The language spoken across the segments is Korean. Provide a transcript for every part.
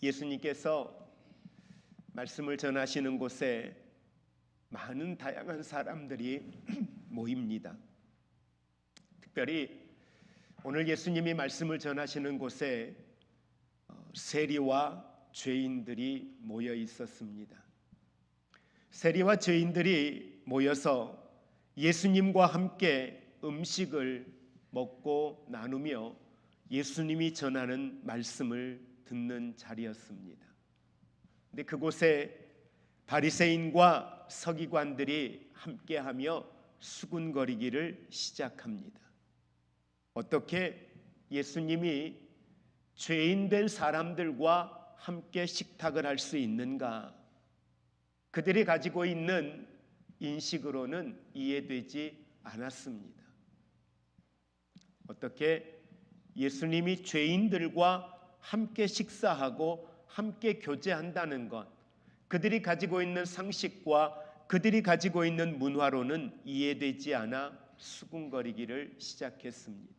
예수님께서 말씀을 전하시는 곳에 많은 다양한 사람들이 모입니다. 특별히 오늘 예수님이 말씀을 전하시는 곳에 세리와 죄인들이 모여 있었습니다. 세리와 죄인들이 모여서 예수님과 함께 음식을 먹고 나누며 예수님이 전하는 말씀을 듣는 자리였습니다. 근데 그곳에 바리새인과 서기관들이 함께하며 수군거리기를 시작합니다. 어떻게 예수님이 죄인된 사람들과 함께 식탁을 할 수 있는가? 그들이 가지고 있는 인식으로는 이해되지 않았습니다. 어떻게 예수님이 죄인들과 함께 식사하고 함께 교제한다는 것, 그들이 가지고 있는 상식과 그들이 가지고 있는 문화로는 이해되지 않아 수군거리기를 시작했습니다.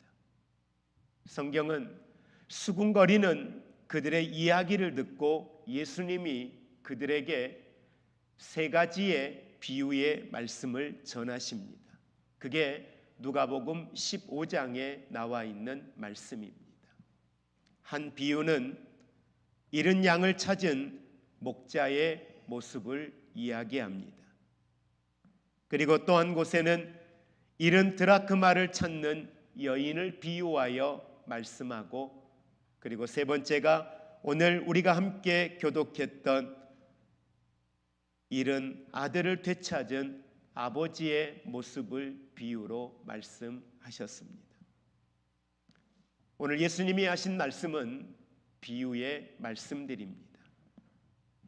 성경은 수군거리는 그들의 이야기를 듣고 예수님이 그들에게 세 가지의 비유의 말씀을 전하십니다. 그게 누가복음 15장에 나와 있는 말씀입니다. 한 비유는 잃은 양을 찾은 목자의 모습을 이야기합니다. 그리고 또 한 곳에는 잃은 드라크마를 찾는 여인을 비유하여 말씀하고, 그리고 세 번째가 오늘 우리가 함께 교독했던 잃은 아들을 되찾은 아버지의 모습을 비유로 말씀하셨습니다. 오늘 예수님이 하신 말씀은 비유의 말씀들입니다.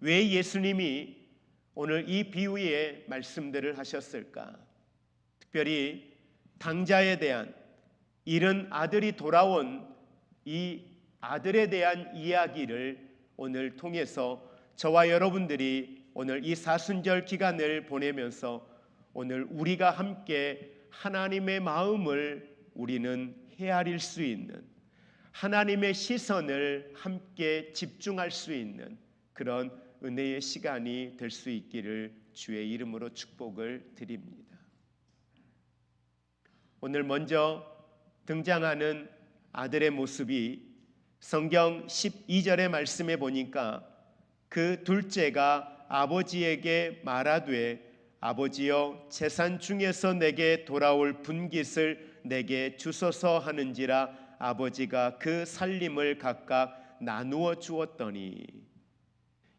왜 예수님이 오늘 이 비유의 말씀들을 하셨을까? 특별히 당자에 대한, 잃은 아들이 돌아온 이 아들에 대한 이야기를 오늘 통해서 저와 여러분들이 오늘 이 사순절 기간을 보내면서 오늘 우리가 함께 하나님의 마음을 우리는 헤아릴 수 있는, 하나님의 시선을 함께 집중할 수 있는 그런 은혜의 시간이 될 수 있기를 주의 이름으로 축복을 드립니다. 오늘 먼저 등장하는 아들의 모습이 성경 12절의 말씀에 보니까 그 둘째가 아버지에게 말하되 아버지여 재산 중에서 내게 돌아올 분깃을 내게 주소서 하는지라 아버지가 그 살림을 각각 나누어 주었더니.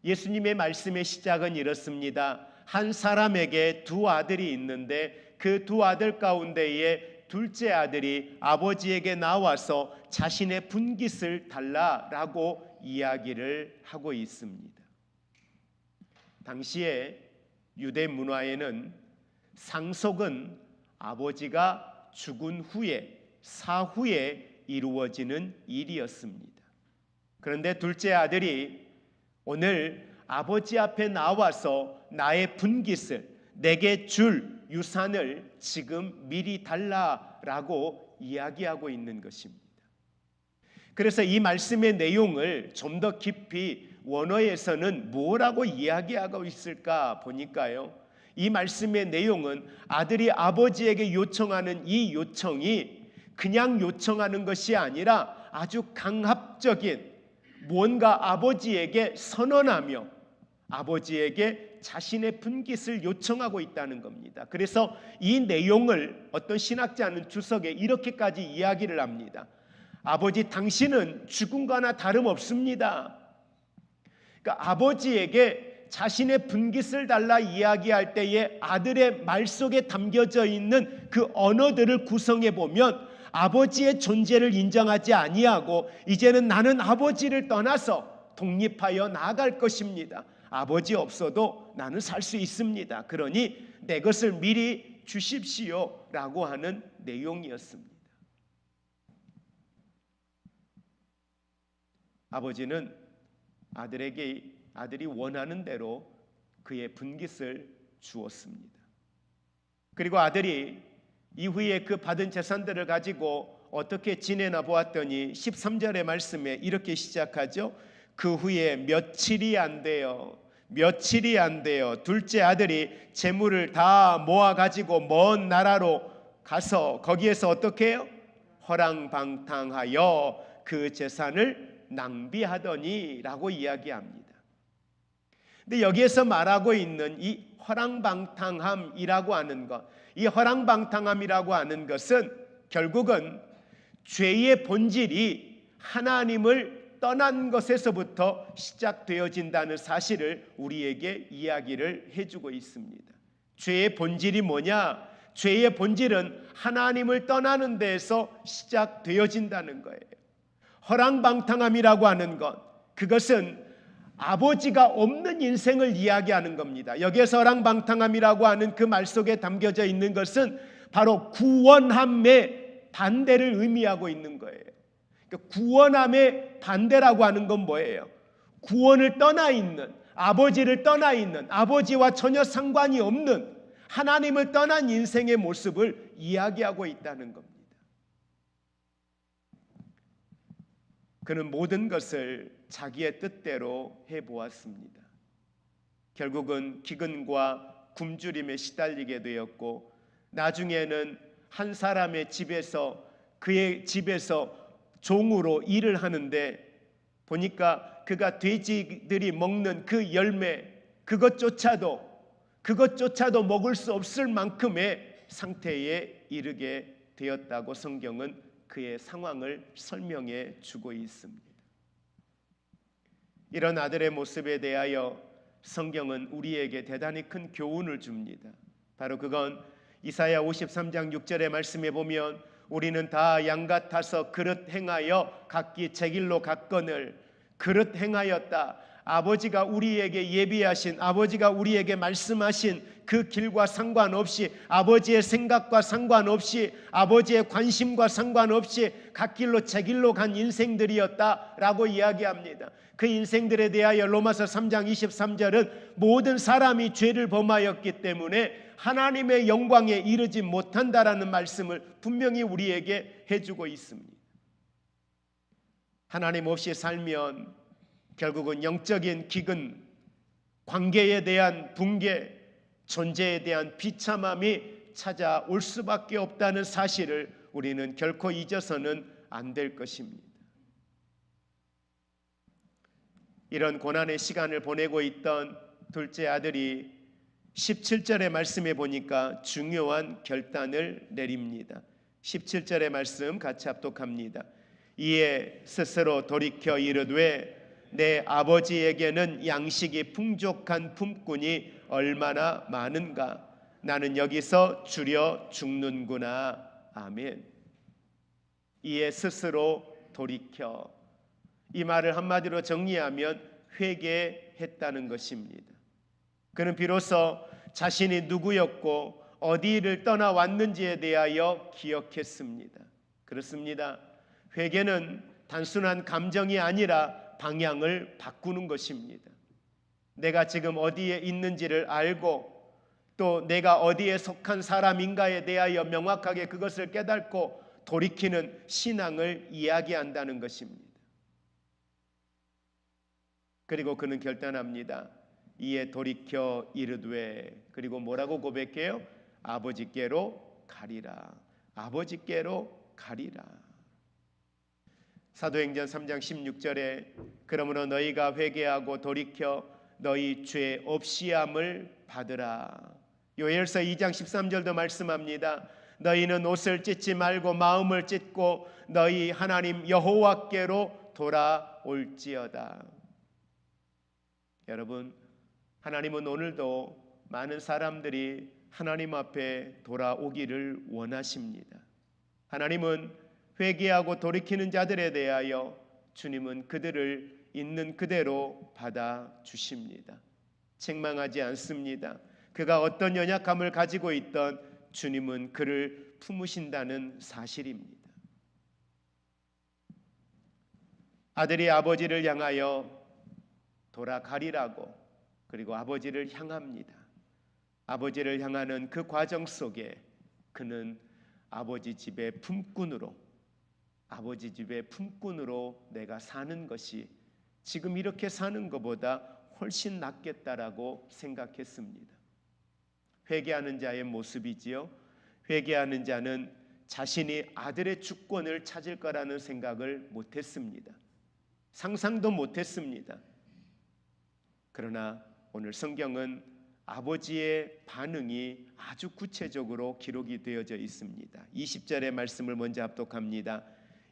예수님의 말씀의 시작은 이렇습니다. 한 사람에게 두 아들이 있는데 그 두 아들 가운데에 둘째 아들이 아버지에게 나와서 자신의 분깃을 달라라고 이야기를 하고 있습니다. 당시에 유대 문화에는 상속은 아버지가 죽은 후에, 사후에 이루어지는 일이었습니다. 그런데 둘째 아들이 오늘 아버지 앞에 나와서 나의 분깃을, 내게 줄 유산을 지금 미리 달라라고 이야기하고 있는 것입니다. 그래서 이 말씀의 내용을 좀 더 깊이 원어에서는 뭐라고 이야기하고 있을까 보니까요, 이 말씀의 내용은 아들이 아버지에게 요청하는 이 요청이 그냥 요청하는 것이 아니라 아주 강압적인, 뭔가 아버지에게 선언하며 아버지에게 자신의 분깃을 요청하고 있다는 겁니다. 그래서 이 내용을 어떤 신학자는 주석에 이렇게까지 이야기를 합니다. 아버지, 당신은 죽은 거나 다름없습니다. 그러니까 아버지에게 자신의 분깃을 달라 이야기할 때에 아들의 말 속에 담겨져 있는 그 언어들을 구성해 보면 아버지의 존재를 인정하지 아니하고 이제는 나는 아버지를 떠나서 독립하여 나아갈 것입니다. 아버지 없어도 나는 살 수 있습니다. 그러니 내 것을 미리 주십시오 라고 하는 내용이었습니다. 아버지는 아들에게 아들이 원하는 대로 그의 분깃을 주었습니다. 그리고 아들이 이후에 그 받은 재산들을 가지고 어떻게 지내나 보았더니 13절의 말씀에 이렇게 시작하죠. 그 후에 며칠이 안 돼요. 둘째 아들이 재물을 다 모아 가지고 먼 나라로 가서 거기에서 어떻게 해요? 허랑방탕하여 그 재산을 낭비하더니라고 이야기합니다. 근데 여기에서 말하고 있는 이 허랑방탕함이라고 하는 것, 이 허랑방탕함이라고 하는 것은 결국은 죄의 본질이 하나님을 떠난 것에서부터 시작되어진다는 사실을 우리에게 이야기를 해주고 있습니다. 죄의 본질이 뭐냐? 죄의 본질은 하나님을 떠나는 데에서 시작되어진다는 거예요. 허랑방탕함이라고 하는 것, 그것은 아버지가 없는 인생을 이야기하는 겁니다. 여기에서 허랑방탕함이라고 하는 그 말 속에 담겨져 있는 것은 바로 구원함의 반대를 의미하고 있는 거예요. 그러니까 구원함의 반대라고 하는 건 뭐예요? 구원을 떠나 있는, 아버지를 떠나 있는, 아버지와 전혀 상관이 없는 하나님을 떠난 인생의 모습을 이야기하고 있다는 겁니다. 그는 모든 것을 자기의 뜻대로 해보았습니다. 결국은 기근과 굶주림에 시달리게 되었고, 나중에는 한 사람의 집에서, 그의 집에서 종으로 일을 하는데 보니까 그가 돼지들이 먹는 그 열매, 그것조차도 먹을 수 없을 만큼의 상태에 이르게 되었다고 성경은 그의 상황을 설명해 주고 있습니다. 이런 아들의 모습에 대하여 성경은 우리에게 대단히 큰 교훈을 줍니다. 바로 그건 이사야 53장 6절의 말씀에 보면 우리는 다 양 같아서 그릇 행하여 각기 제 길로 갔거늘, 그릇 행하였다. 아버지가 우리에게 예비하신, 아버지가 우리에게 말씀하신 그 길과 상관없이, 아버지의 생각과 상관없이, 아버지의 관심과 상관없이 각 길로 제 길로 간 인생들이었다라고 이야기합니다. 그 인생들에 대하여 로마서 3장 23절은 모든 사람이 죄를 범하였기 때문에 하나님의 영광에 이르지 못한다라는 말씀을 분명히 우리에게 해주고 있습니다. 하나님 없이 살면 결국은 영적인 기근, 관계에 대한 붕괴, 존재에 대한 비참함이 찾아올 수밖에 없다는 사실을 우리는 결코 잊어서는 안 될 것입니다. 이런 고난의 시간을 보내고 있던 둘째 아들이 17절의 말씀에 보니까 중요한 결단을 내립니다. 17절의 말씀 같이 합독합니다. 이에 스스로 돌이켜 이르되 내 아버지에게는 양식이 풍족한 품꾼이 얼마나 많은가. 나는 여기서 줄여 죽는구나. 아멘. 이에 스스로 돌이켜. 이 말을 한마디로 정리하면 회개했다는 것입니다. 그는 비로소 자신이 누구였고 어디를 떠나왔는지에 대하여 기억했습니다. 그렇습니다. 회개는 단순한 감정이 아니라 방향을 바꾸는 것입니다. 내가 지금 어디에 있는지를 알고 또 내가 어디에 속한 사람인가에 대하여 명확하게 그것을 깨닫고 돌이키는 신앙을 이야기한다는 것입니다. 그리고 그는 결단합니다. 이에 돌이켜 이르되, 그리고 뭐라고 고백해요? 아버지께로 가리라. 아버지께로 가리라. 사도행전 3장 16절에 그러므로 너희가 회개하고 돌이켜 너희 죄 없이함을 받으라. 요엘서 2장 13절도 말씀합니다. 너희는 옷을 찢지 말고 마음을 찢고 너희 하나님 여호와께로 돌아올지어다. 여러분, 하나님은 오늘도 많은 사람들이 하나님 앞에 돌아오기를 원하십니다. 하나님은 회개하고 돌이키는 자들에 대하여 주님은 그들을 있는 그대로 받아주십니다. 책망하지 않습니다. 그가 어떤 연약함을 가지고 있던 주님은 그를 품으신다는 사실입니다. 아들이 아버지를 향하여 돌아가리라고, 그리고 아버지를 향합니다. 아버지를 향하는 그 과정 속에 그는 아버지 집의 품꾼으로 내가 사는 것이 지금 이렇게 사는 것보다 훨씬 낫겠다라고 생각했습니다. 회개하는 자의 모습이지요. 회개하는 자는 자신이 아들의 주권을 찾을 거라는 생각을 못했습니다. 상상도 못했습니다. 그러나 오늘 성경은 아버지의 반응이 아주 구체적으로 기록이 되어져 있습니다. 20절의 말씀을 먼저 합독합니다.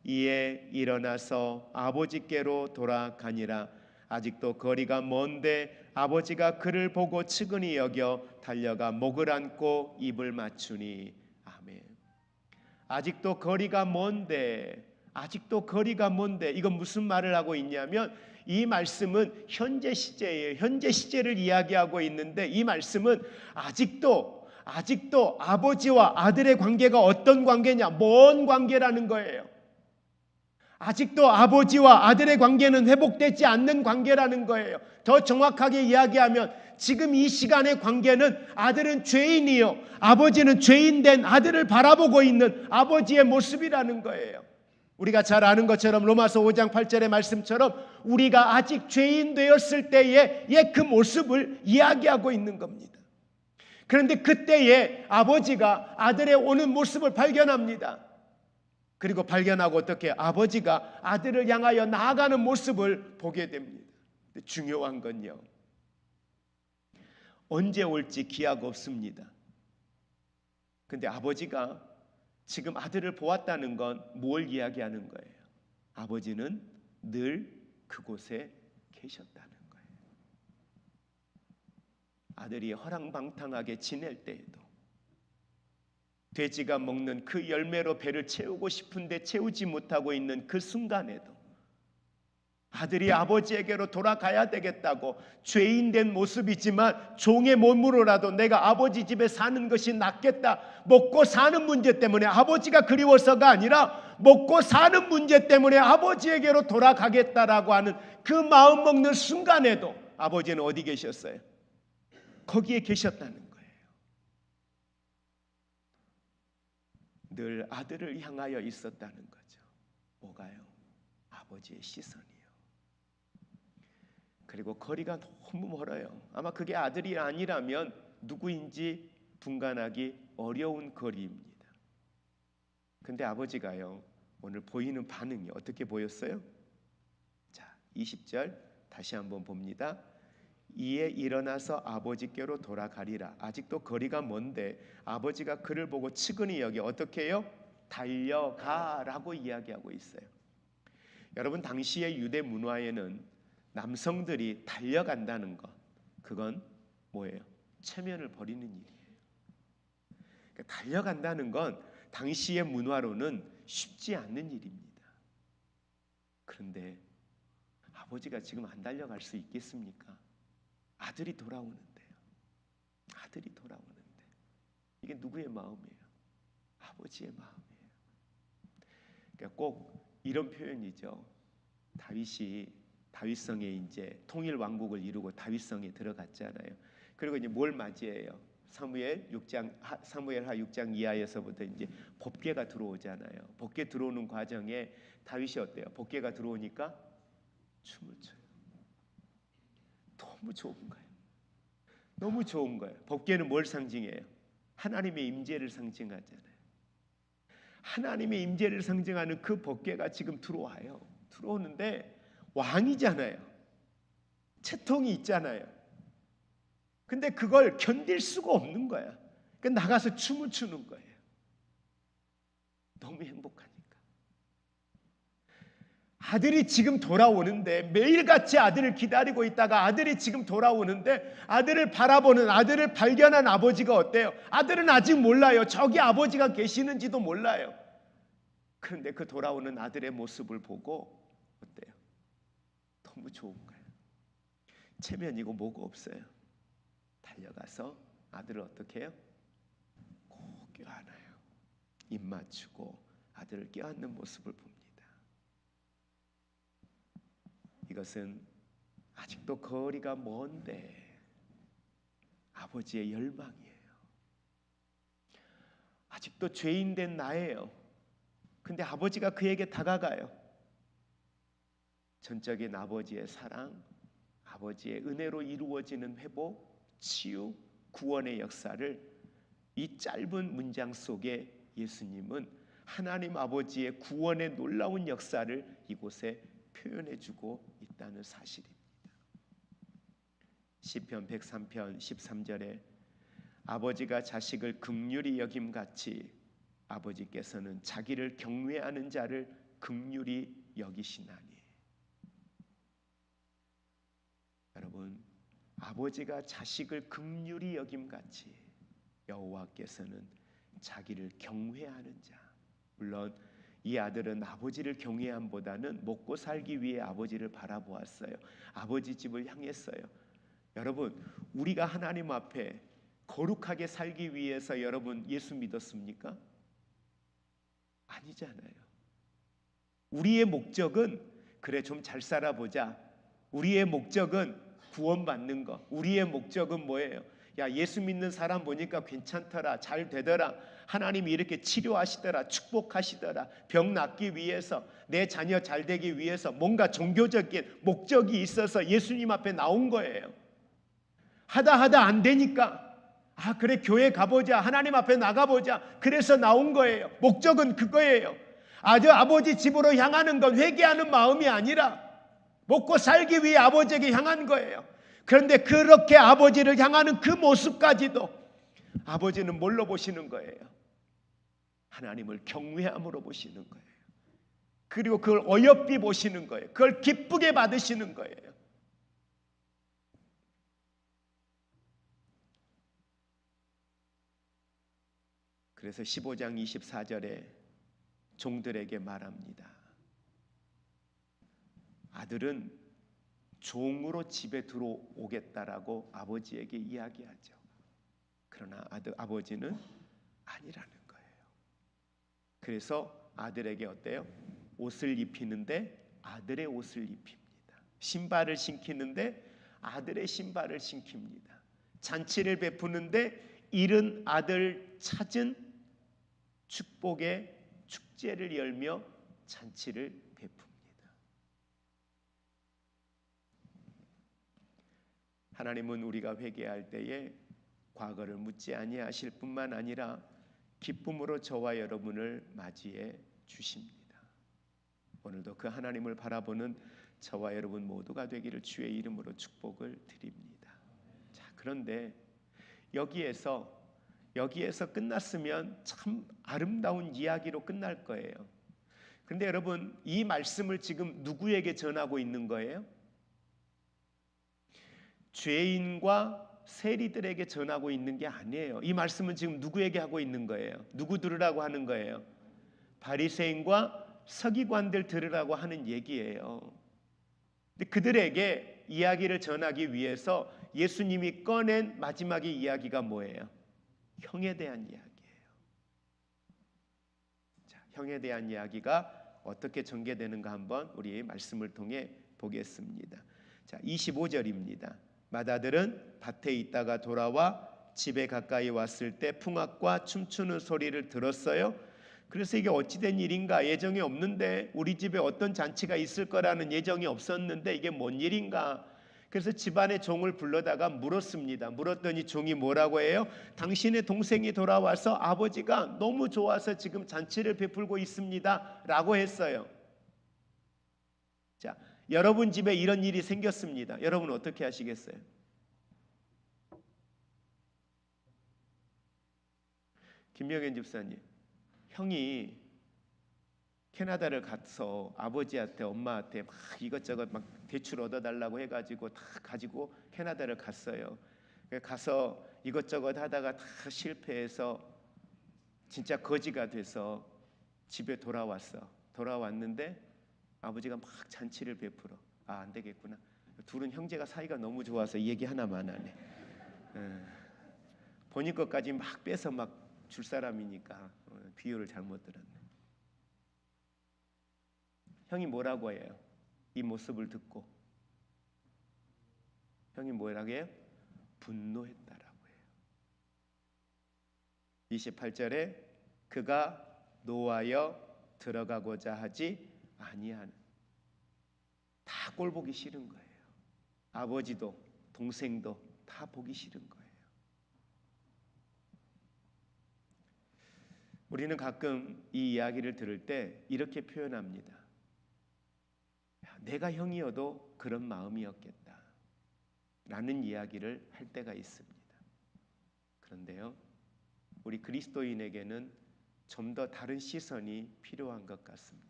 이에 일어나서 아버지께로 돌아가니라. 아직도 거리가 먼데 아버지가 그를 보고 측은히 여겨 달려가 목을 안고 입을 맞추니. 아멘. 아직도 거리가 먼데, 아직도 거리가 먼데, 이건 무슨 말을 하고 있냐면 이 말씀은 현재 시제예요. 현재 시제를 이야기하고 있는데 이 말씀은 아직도 아버지와 아들의 관계가 어떤 관계냐? 먼 관계라는 거예요. 아직도 아버지와 아들의 관계는 회복되지 않는 관계라는 거예요. 더 정확하게 이야기하면 지금 이 시간의 관계는 아들은 죄인이요, 아버지는 죄인된 아들을 바라보고 있는 아버지의 모습이라는 거예요. 우리가 잘 아는 것처럼 로마서 5장 8절의 말씀처럼 우리가 아직 죄인 되었을 때의 그 모습을 이야기하고 있는 겁니다. 그런데 그때에 아버지가 아들의 오는 모습을 발견합니다. 그리고 발견하고 어떻게 아버지가 아들을 향하여 나아가는 모습을 보게 됩니다. 중요한 건요, 언제 올지 기약 없습니다. 근데 아버지가 지금 아들을 보았다는 건 뭘 이야기하는 거예요? 아버지는 늘 그곳에 계셨다는 거예요. 아들이 허랑방탕하게 지낼 때에도, 돼지가 먹는 그 열매로 배를 채우고 싶은데 채우지 못하고 있는 그 순간에도 아들이 아버지에게로 돌아가야 되겠다고 죄인된 모습이지만 종의 몸으로라도 내가 아버지 집에 사는 것이 낫겠다, 먹고 사는 문제 때문에 아버지가 그리워서가 아니라 먹고 사는 문제 때문에 아버지에게로 돌아가겠다라고 하는 그 마음 먹는 순간에도 아버지는 어디 계셨어요? 거기에 계셨다는 거예요. 늘 아들을 향하여 있었다는 거죠. 뭐가요? 아버지의 시선이요. 그리고 거리가 너무 멀어요. 아마 그게 아들이 아니라면 누구인지 분간하기 어려운 거리입니다. 근데 아버지가요, 오늘 보이는 반응이 어떻게 보였어요? 자, 20절 다시 한번 봅니다. 이에 일어나서 아버지께로 돌아가리라. 아직도 거리가 먼데 아버지가 그를 보고 측은히 여겨 어떻게 해요? 달려가라고 이야기하고 있어요. 여러분, 당시의 유대 문화에는 남성들이 달려간다는 것, 그건 뭐예요? 체면을 버리는 일이에요. 그러니까 달려간다는 건 당시의 문화로는 쉽지 않는 일입니다. 그런데 아버지가 지금 안 달려갈 수 있겠습니까? 아들이 돌아오는데요. 아들이 돌아오는데 이게 누구의 마음이에요? 아버지의 마음이에요. 그러니까 꼭 이런 표현이죠. 다윗성에 이제 통일 왕국을 이루고 다윗성에 들어갔잖아요. 그리고 이제 뭘 맞이해요? 사무엘하 6장 이하에서부터 이제 법궤가 들어오잖아요. 법궤 들어오는 과정에 다윗이 어때요? 법궤가 들어오니까 춤을 춰요. 너무 좋은 거예요. 너무 좋은 거예요. 법궤는 뭘 상징해요? 하나님의 임재를 상징하잖아요. 하나님의 임재를 상징하는 그 법궤가 지금 들어와요. 들어오는데 왕이잖아요. 채통이 있잖아요. 근데 그걸 견딜 수가 없는 거야. 그러니까 나가서 춤을 추는 거예요. 너무 행복하니까. 아들이 지금 돌아오는데, 매일같이 아들을 기다리고 있다가 아들이 지금 돌아오는데 아들을 바라보는, 아들을 발견한 아버지가 어때요? 아들은 아직 몰라요. 저기 아버지가 계시는지도 몰라요. 그런데 그 돌아오는 아들의 모습을 보고 어때요? 너무 좋은 거예요. 체면이고 뭐고 없어요. 달려가서 아들을 어떻게 해요? 꼭 껴안아요. 입 맞추고 아들을 껴안는 모습을 봅니다. 이것은 아직도 거리가 먼데 아버지의 열망이에요. 아직도 죄인된 나예요. 근데 아버지가 그에게 다가가요. 전적인 아버지의 사랑, 아버지의 은혜로 이루어지는 회복, 치유, 구원의 역사를 이 짧은 문장 속에 예수님은 하나님 아버지의 구원의 놀라운 역사를 이곳에 표현해주고 있다는 사실입니다. 시편 103편 13절에 아버지가 자식을 긍휼히 여김같이 아버지께서는 자기를 경외하는 자를 긍휼히 여기시나니. 여러분, 아버지가 자식을 긍휼히 여김같이 여호와께서는 자기를 경외하는 자. 물론 이 아들은 아버지를 경외함보다는 먹고 살기 위해 아버지를 바라보았어요. 아버지 집을 향했어요. 여러분, 우리가 하나님 앞에 거룩하게 살기 위해서 여러분 예수 믿었습니까? 아니잖아요. 우리의 목적은 그래 좀 잘 살아보자. 우리의 목적은 구원받는 거. 우리의 목적은 뭐예요? 야, 예수 믿는 사람 보니까 괜찮더라, 잘 되더라, 하나님이 이렇게 치료하시더라, 축복하시더라, 병 낫기 위해서, 내 자녀 잘 되기 위해서 뭔가 종교적인 목적이 있어서 예수님 앞에 나온 거예요. 하다 안 되니까 그래 교회 가보자, 하나님 앞에 나가보자, 그래서 나온 거예요. 목적은 그거예요. 아버지 집으로 향하는 건 회개하는 마음이 아니라 먹고 살기 위해 아버지에게 향한 거예요. 그런데 그렇게 아버지를 향하는 그 모습까지도 아버지는 뭘로 보시는 거예요? 하나님을 경외함으로 보시는 거예요. 그리고 그걸 어여삐 보시는 거예요. 그걸 기쁘게 받으시는 거예요. 그래서 15장 24절에 종들에게 말합니다. 아들은 종으로 집에 들어오겠다라고 아버지에게 이야기하죠. 그러나 아버지는 아니라는 거예요. 그래서 아들에게 어때요? 옷을 입히는데 아들의 옷을 입힙니다. 신발을 신기는데 아들의 신발을 신깁니다. 잔치를 베푸는데 잃은 아들 찾은 축복의 축제를 열며 잔치를 베풉니다. 하나님은 우리가 회개할 때에 과거를 묻지 아니하실 뿐만 아니라 기쁨으로 저와 여러분을 맞이해 주십니다. 오늘도 그 하나님을 바라보는 저와 여러분 모두가 되기를 주의 이름으로 축복을 드립니다. 자, 그런데 여기에서 끝났으면 참 아름다운 이야기로 끝날 거예요. 그런데 여러분, 이 말씀을 지금 누구에게 전하고 있는 거예요? 죄인과 세리들에게 전하고 있는 게 아니에요. 이 말씀은 지금 누구에게 하고 있는 거예요? 누구 들으라고 하는 거예요? 바리새인과 서기관들 들으라고 하는 얘기예요. 근데 그들에게 이야기를 전하기 위해서 예수님이 꺼낸 마지막의 이야기가 뭐예요? 형에 대한 이야기예요. 자, 형에 대한 이야기가 어떻게 전개되는가 한번 우리 말씀을 통해 보겠습니다. 자, 25절입니다. 맏아들은 밭에 있다가 돌아와 집에 가까이 왔을 때 풍악과 춤추는 소리를 들었어요. 그래서 이게 어찌된 일인가, 예정이 없는데, 우리 집에 어떤 잔치가 있을 거라는 예정이 없었는데 이게 뭔 일인가. 그래서 집안의 종을 불러다가 물었습니다. 물었더니 종이 뭐라고 해요? 당신의 동생이 돌아와서 아버지가 너무 좋아서 지금 잔치를 베풀고 있습니다 라고 했어요. 자, 여러분 집에 이런 일이 생겼습니다. 여러분 어떻게 하시겠어요? 김명현 집사님, 형이 캐나다를 가서 아버지한테 엄마한테 막 이것저것 막 대출 얻어달라고 해가지고 다 가지고 캐나다를 갔어요. 가서 이것저것 하다가 다 실패해서 진짜 거지가 돼서 집에 돌아왔는데 아버지가 막 잔치를 베풀어. 안 되겠구나. 둘은 형제가 사이가 너무 좋아서 이 얘기 하나만 하네. 본인 것까지 막 빼서 막 줄 사람이니까 비유를 잘못 들었네. 형이 뭐라고 해요? 이 모습을 듣고 형이 뭐라고 해요? 분노했다라고 해요. 28절에 그가 노하여 들어가고자 하지 아니하는. 다 꼴 보기 싫은 거예요. 아버지도 동생도 다 보기 싫은 거예요. 우리는 가끔 이 이야기를 들을 때 이렇게 표현합니다. 내가 형이어도 그런 마음이었겠다 라는 이야기를 할 때가 있습니다. 그런데요, 우리 그리스도인에게는 좀 더 다른 시선이 필요한 것 같습니다.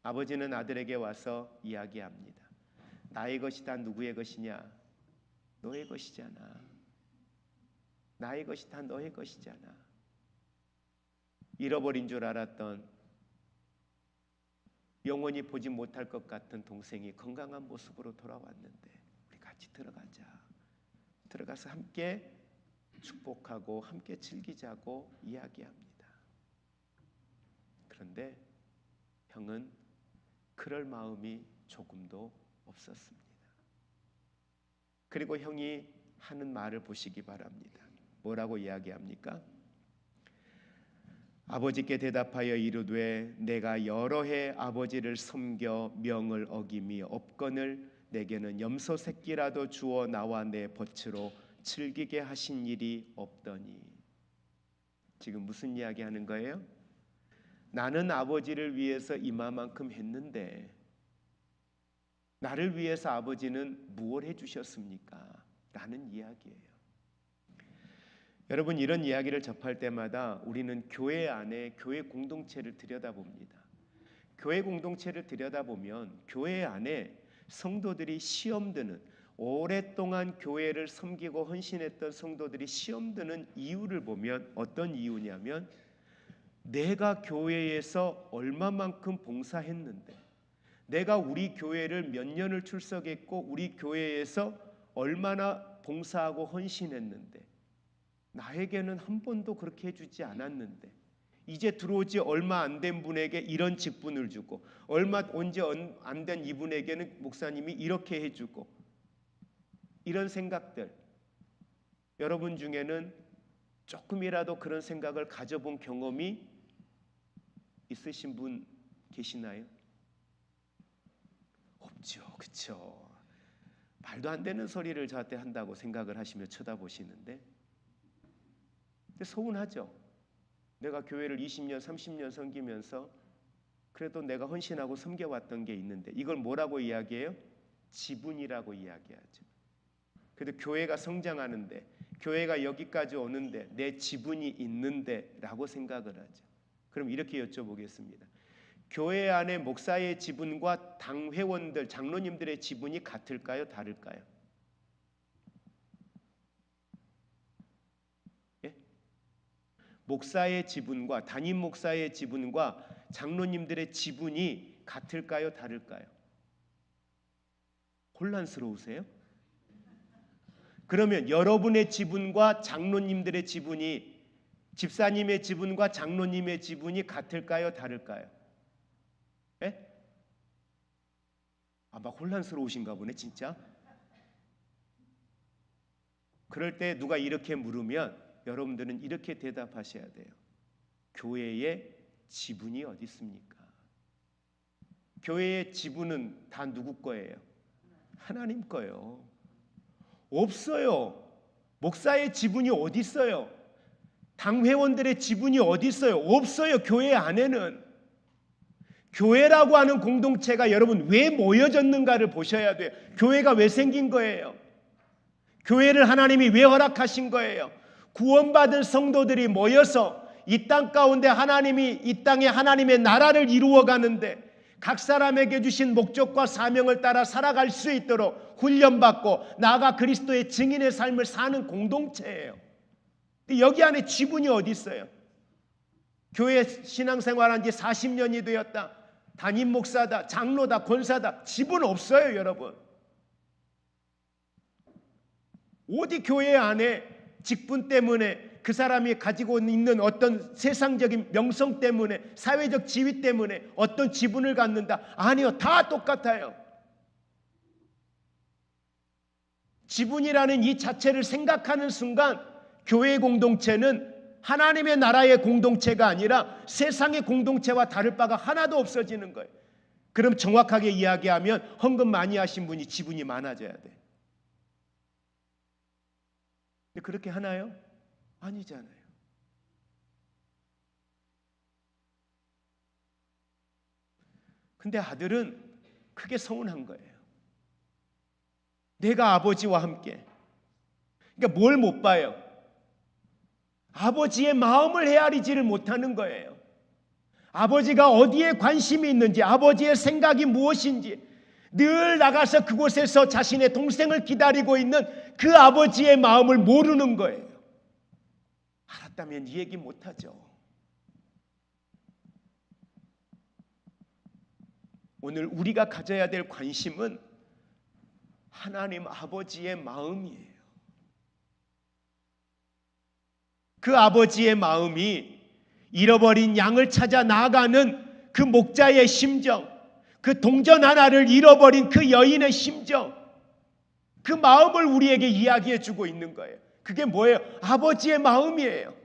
아버지는 아들에게 와서 이야기합니다. 나의 것이 다 누구의 것이냐? 너의 것이잖아. 나의 것이 다 너의 것이잖아. 잃어버린 줄 알았던, 영원히 보지 못할 것 같은 동생이 건강한 모습으로 돌아왔는데 우리 같이 들어가자. 들어가서 함께 축복하고 함께 즐기자고 이야기합니다. 그런데 형은 그럴 마음이 조금도 없었습니다. 그리고 형이 하는 말을 보시기 바랍니다. 뭐라고 이야기합니까? 아버지께 대답하여 이르되 내가 여러 해 아버지를 섬겨 명을 어김이 없거늘 내게는 염소 새끼라도 주어 나와 내 벗으로 즐기게 하신 일이 없더니. 지금 무슨 이야기 하는 거예요? 나는 아버지를 위해서 이마만큼 했는데 나를 위해서 아버지는 무엇을 해주셨습니까? 라는 이야기예요. 여러분, 이런 이야기를 접할 때마다 우리는 교회 안에 교회 공동체를 들여다봅니다. 교회 공동체를 들여다보면 교회 안에 성도들이 시험드는, 오랫동안 교회를 섬기고 헌신했던 성도들이 시험드는 이유를 보면 어떤 이유냐면, 내가 교회에서 얼마만큼 봉사했는데, 내가 우리 교회를 몇 년을 출석했고 우리 교회에서 얼마나 봉사하고 헌신했는데 나에게는 한 번도 그렇게 해주지 않았는데 이제 들어오지 얼마 안 된 분에게 이런 직분을 주고 얼마 언제 안 된 이분에게는 목사님이 이렇게 해주고, 이런 생각들, 여러분 중에는 조금이라도 그런 생각을 가져본 경험이 있으신 분 계시나요? 없죠. 그렇죠. 말도 안 되는 소리를 저한테 한다고 생각을 하시며 쳐다보시는데, 근데 서운하죠. 내가 교회를 20년 30년 섬기면서 그래도 내가 헌신하고 섬겨왔던 게 있는데 이걸 뭐라고 이야기해요? 지분이라고 이야기하죠. 그래도 교회가 성장하는데, 교회가 여기까지 오는데 내 지분이 있는데 라고 생각을 하죠. 그럼 이렇게 여쭤보겠습니다. 교회 안에 목사의 지분과 당 회원들, 장로님들의 지분이 같을까요? 다를까요? 예? 목사의 지분과 담임 목사의 지분과 장로님들의 지분이 같을까요? 다를까요? 혼란스러우세요? 그러면 여러분의 지분과 장로님들의 지분이, 집사님의 지분과 장로님의 지분이 같을까요? 다를까요? 예? 막 혼란스러우신가 보네 진짜. 그럴 때 누가 이렇게 물으면 여러분들은 이렇게 대답하셔야 돼요. 교회의 지분이 어디 있습니까? 교회의 지분은 다 누구 거예요? 하나님 거예요. 없어요. 목사의 지분이 어디 있어요? 당 회원들의 지분이 어디 있어요? 없어요. 교회 안에는. 교회라고 하는 공동체가 여러분 왜 모여졌는가를 보셔야 돼요. 교회가 왜 생긴 거예요? 교회를 하나님이 왜 허락하신 거예요? 구원받은 성도들이 모여서 이 땅 가운데 하나님이 이 땅에 하나님의 나라를 이루어 가는데 각 사람에게 주신 목적과 사명을 따라 살아갈 수 있도록 훈련받고 나아가 그리스도의 증인의 삶을 사는 공동체예요. 여기 안에 지분이 어디 있어요? 교회 신앙생활한 지 40년이 되었다. 담임 목사다, 장로다, 권사다. 지분 없어요, 여러분. 어디 교회 안에 직분 때문에 그 사람이 가지고 있는 어떤 세상적인 명성 때문에, 사회적 지위 때문에 어떤 지분을 갖는다. 아니요, 다 똑같아요. 지분이라는 이 자체를 생각하는 순간 교회 공동체는 하나님의 나라의 공동체가 아니라 세상의 공동체와 다를 바가 하나도 없어지는 거예요. 그럼 정확하게 이야기하면 헌금 많이 하신 분이 지분이 많아져야 돼. 근데 그렇게 하나요? 아니잖아요. 근데 아들은 크게 서운한 거예요. 내가 아버지와 함께. 그러니까 뭘 못 봐요? 아버지의 마음을 헤아리지를 못하는 거예요. 아버지가 어디에 관심이 있는지, 아버지의 생각이 무엇인지, 늘 나가서 그곳에서 자신의 동생을 기다리고 있는 그 아버지의 마음을 모르는 거예요. 알았다면 이 얘기 못하죠. 오늘 우리가 가져야 될 관심은 하나님 아버지의 마음이에요. 그 아버지의 마음이 잃어버린 양을 찾아 나아가는 그 목자의 심정, 그 동전 하나를 잃어버린 그 여인의 심정, 그 마음을 우리에게 이야기해 주고 있는 거예요. 그게 뭐예요? 아버지의 마음이에요.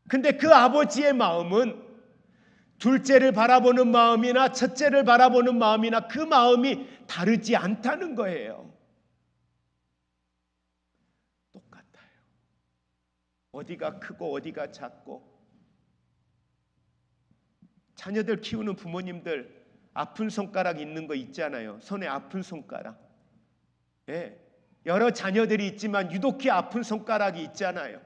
근데 그 아버지의 마음은 둘째를 바라보는 마음이나 첫째를 바라보는 마음이나 그 마음이 다르지 않다는 거예요. 똑같아요. 어디가 크고 어디가 작고. 자녀들 키우는 부모님들 아픈 손가락 있는 거 있잖아요. 손에 아픈 손가락. 예. 여러 자녀들이 있지만 유독히 아픈 손가락이 있잖아요.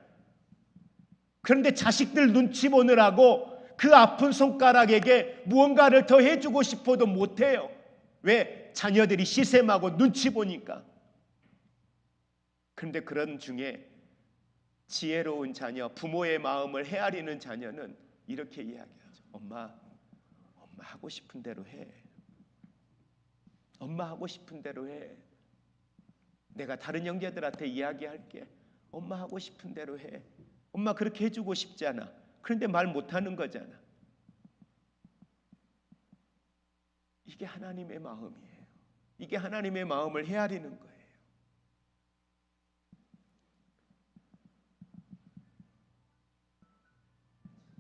그런데 자식들 눈치 보느라고 그 아픈 손가락에게 무언가를 더 해주고 싶어도 못해요. 왜? 자녀들이 시샘하고 눈치 보니까. 그런데 그런 중에 지혜로운 자녀, 부모의 마음을 헤아리는 자녀는 이렇게 이야기하죠. 엄마 하고 싶은 대로 해. 엄마 하고 싶은 대로 해. 내가 다른 형제들한테 이야기할게. 엄마 하고 싶은 대로 해. 엄마 그렇게 해주고 싶잖아. 그런데 말 못하는 거잖아. 이게 하나님의 마음이에요. 이게 하나님의 마음을 헤아리는 거예요.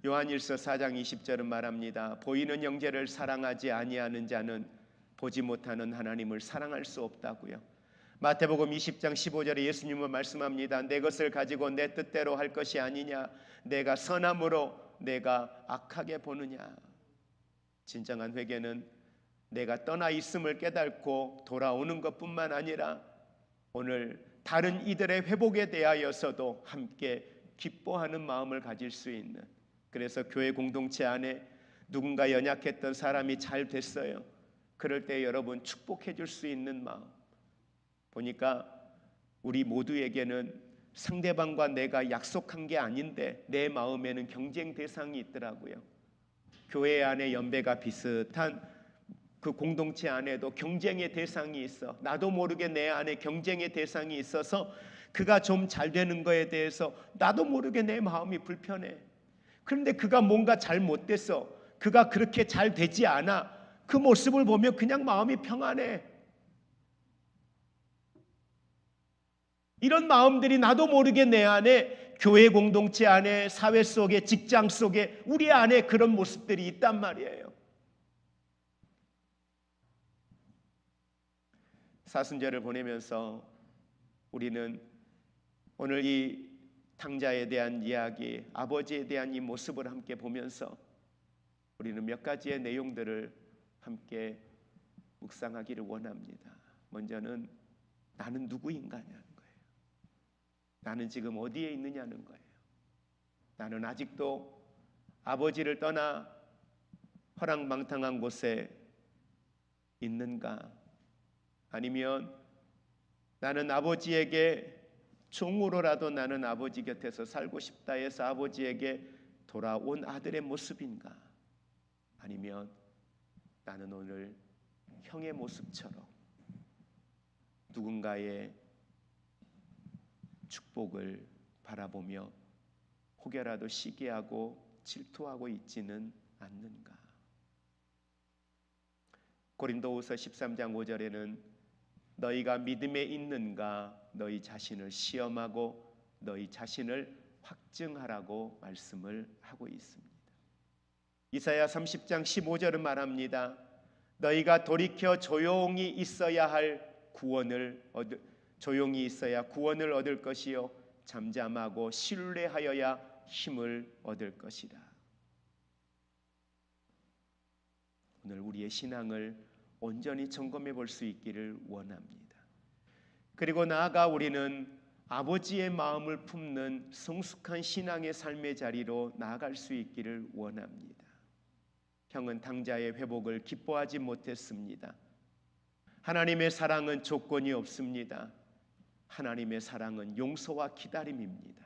요한일서 4장 20절은 말합니다. 보이는 형제를 사랑하지 아니하는 자는 보지 못하는 하나님을 사랑할 수 없다고요. 마태복음 20장 15절에 예수님은 말씀합니다. 내 것을 가지고 내 뜻대로 할 것이 아니냐. 내가 선함으로 내가 악하게 보느냐. 진정한 회개는 내가 떠나 있음을 깨닫고 돌아오는 것뿐만 아니라 오늘 다른 이들의 회복에 대하여서도 함께 기뻐하는 마음을 가질 수 있는, 그래서 교회 공동체 안에 누군가 연약했던 사람이 잘 됐어요. 그럴 때 여러분 축복해 줄 수 있는 마음. 보니까 우리 모두에게는 상대방과 내가 약속한 게 아닌데 내 마음에는 경쟁 대상이 있더라고요. 교회 안에 연배가 비슷한 그 공동체 안에도 경쟁의 대상이 있어. 나도 모르게 내 안에 경쟁의 대상이 있어서 그가 좀 잘 되는 거에 대해서 나도 모르게 내 마음이 불편해. 그런데 그가 뭔가 잘못됐어. 그가 그렇게 잘 되지 않아. 그 모습을 보면 그냥 마음이 평안해. 이런 마음들이 나도 모르게 내 안에, 교회 공동체 안에, 사회 속에, 직장 속에, 우리 안에 그런 모습들이 있단 말이에요. 사순절을 보내면서 우리는 오늘 이 탕자에 대한 이야기, 아버지에 대한 이 모습을 함께 보면서 우리는 몇 가지의 내용들을 함께 묵상하기를 원합니다. 먼저는 나는 누구인가냐는 거예요. 나는 지금 어디에 있느냐는 거예요. 나는 아직도 아버지를 떠나 허랑방탕한 곳에 있는가? 아니면 나는 아버지에게 종으로라도 나는 아버지 곁에서 살고 싶다 해서 아버지에게 돌아온 아들의 모습인가? 아니면 나는 오늘 형의 모습처럼 누군가의 축복을 바라보며 혹여라도 시기하고 질투하고 있지는 않는가? 고린도후서 13장 5절에는 너희가 믿음에 있는가 너희 자신을 시험하고 너희 자신을 확증하라고 말씀을 하고 있습니다. 이사야 30장 15절은 말합니다. 너희가 돌이켜 조용히 있어야 구원을 얻을 것이요 잠잠하고 신뢰하여야 힘을 얻을 것이라. 오늘 우리의 신앙을 온전히 점검해 볼 수 있기를 원합니다. 그리고 나아가 우리는 아버지의 마음을 품는 성숙한 신앙의 삶의 자리로 나아갈 수 있기를 원합니다. 형은 당자의 회복을 기뻐하지 못했습니다. 하나님의 사랑은 조건이 없습니다. 하나님의 사랑은 용서와 기다림입니다.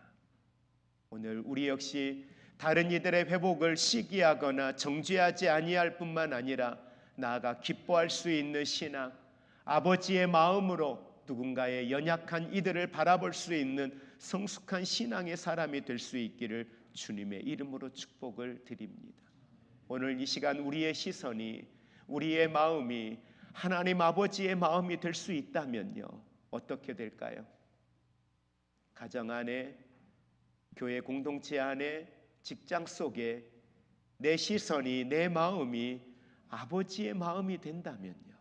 오늘 우리 역시 다른 이들의 회복을 시기하거나 정죄하지 아니할 뿐만 아니라 나아가 기뻐할 수 있는 신앙, 아버지의 마음으로 누군가의 연약한 이들을 바라볼 수 있는 성숙한 신앙의 사람이 될 수 있기를 주님의 이름으로 축복을 드립니다. 오늘 이 시간 우리의 시선이, 우리의 마음이 하나님 아버지의 마음이 될 수 있다면요, 어떻게 될까요? 가정 안에, 교회 공동체 안에, 직장 속에 내 시선이, 내 마음이 아버지의 마음이 된다면요,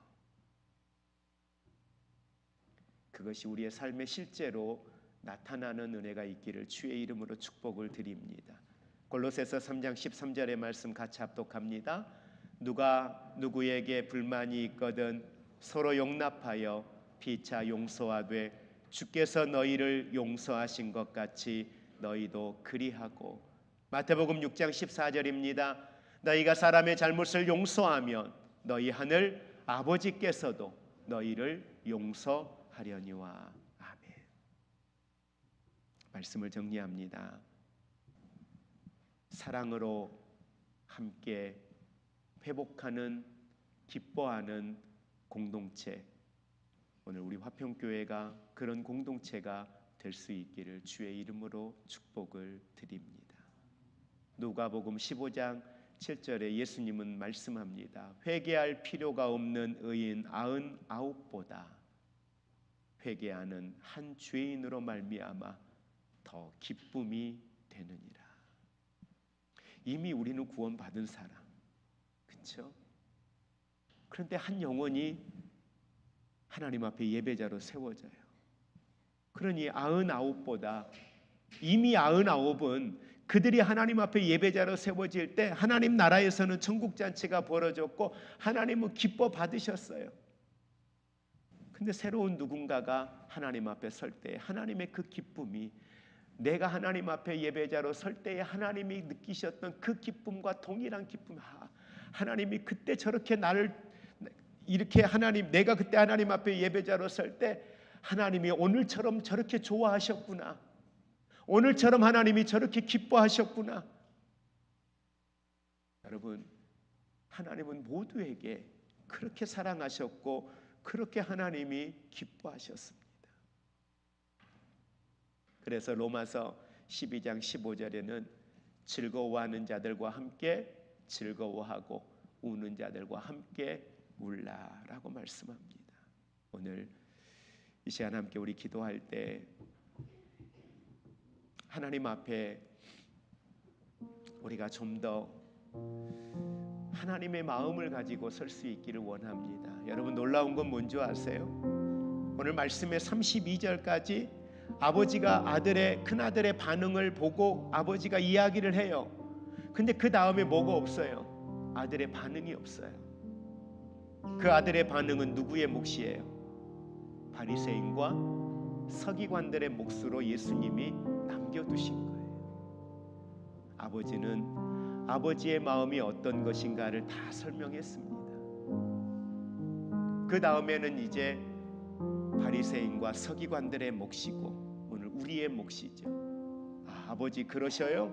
그것이 우리의 삶에 실제로 나타나는 은혜가 있기를 주의 이름으로 축복을 드립니다. 골로새서 3장 13절의 말씀 같이 합독합니다. 누가 누구에게 불만이 있거든 서로 용납하여 피차 용서하되 주께서 너희를 용서하신 것 같이 너희도 그리하고. 마태복음 6장 14절입니다. 너희가 사람의 잘못을 용서하면 너희 하늘 아버지께서도 너희를 용서하려니와. 아멘. 말씀을 정리합니다. 사랑으로 함께 회복하는, 기뻐하는 공동체, 오늘 우리 화평교회가 그런 공동체가 될 수 있기를 주의 이름으로 축복을 드립니다. 누가복음 15장 7절에 예수님은 말씀합니다. 회개할 필요가 없는 의인 99보다 회개하는 한 죄인으로 말미암아 더 기쁨이 되느니라. 이미 우리는 구원받은 사람, 그렇죠? 그런데 한 영혼이 하나님 앞에 예배자로 세워져요. 그러니 99보다, 이미 99은 그들이 하나님 앞에 예배자로 세워질 때 하나님 나라에서는 천국잔치가 벌어졌고 하나님은 기뻐 받으셨어요. 근데 새로운 누군가가 하나님 앞에 설 때 하나님의 그 기쁨이, 내가 하나님 앞에 예배자로 설 때에 하나님이 느끼셨던 그 기쁨과 동일한 기쁨, 하나님이 그때 저렇게 나를 이렇게 내가 그때 하나님 앞에 예배자로 설 때 하나님이 오늘처럼 저렇게 좋아하셨구나, 오늘처럼 하나님이 저렇게 기뻐하셨구나. 여러분, 하나님은 모두에게 그렇게 사랑하셨고 그렇게 하나님이 기뻐하셨습니다. 그래서 로마서 12장 15절에는 즐거워하는 자들과 함께 즐거워하고 우는 자들과 함께 울라라고 말씀합니다. 오늘 이 시간 함께 우리 기도할 때 하나님 앞에 우리가 좀 더 하나님의 마음을 가지고 설 수 있기를 원합니다. 여러분, 놀라운 건 뭔지 아세요? 오늘 말씀의 32절까지 아버지가 큰아들의 반응을 보고 아버지가 이야기를 해요. 근데 그 다음에 뭐가 없어요? 아들의 반응이 없어요. 그 아들의 반응은 누구의 몫이에요? 바리새인과 서기관들의 몫으로 예수님이 남겨두신 거예요. 아버지는 아버지의 마음이 어떤 것인가를 다 설명했습니다. 그 다음에는 이제 바리새인과 서기관들의 몫이고 오늘 우리의 몫이죠. 아버지 그러셔요?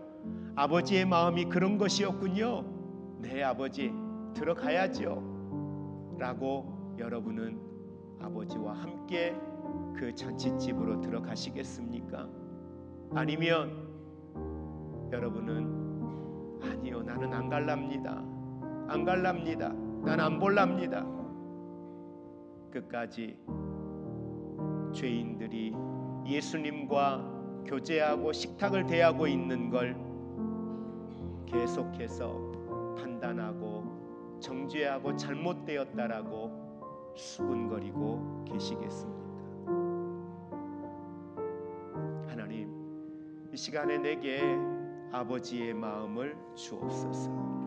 아버지의 마음이 그런 것이었군요. 네, 아버지 들어가야죠 라고 여러분은 아버지와 함께 그 잔치집으로 들어가시겠습니까? 아니면 여러분은 아니요, 나는 안 갈랍니다, 난 안 볼랍니다. 끝까지 죄인들이 예수님과 교제하고 식탁을 대하고 있는 걸 계속해서 판단하고 정죄하고 잘못되었다라고 수군거리고 계시겠습니까? 하나님, 이 시간에 내게 아버지의 마음을 주옵소서.